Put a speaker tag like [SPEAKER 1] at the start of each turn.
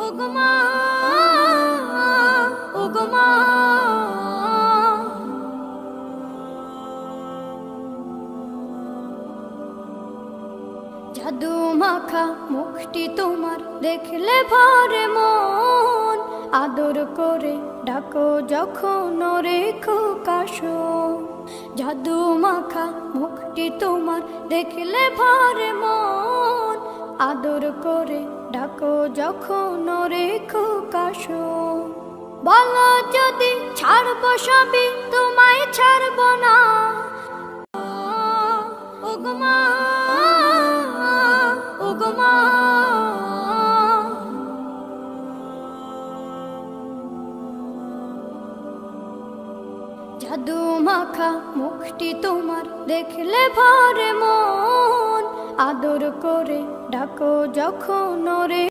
[SPEAKER 1] ওগমা ওগমা জাদু মাখা মুখটি তোমার দেখলে ভরে মন, আদর করে ডাকো যখন রেখো কাশো। জাদু মাখা মুখটি তোমার দেখলে ভরে মন, আদর করে ডাকো যখন রেখো কাশো। বলো যদি ছাড়বো সবই তোমায় ছাড়বো না। ওগমা ওগমা জাদু মাখা মুখটি তোমার দেখলে ভরে মন, আদর করে ডাকো যখন রে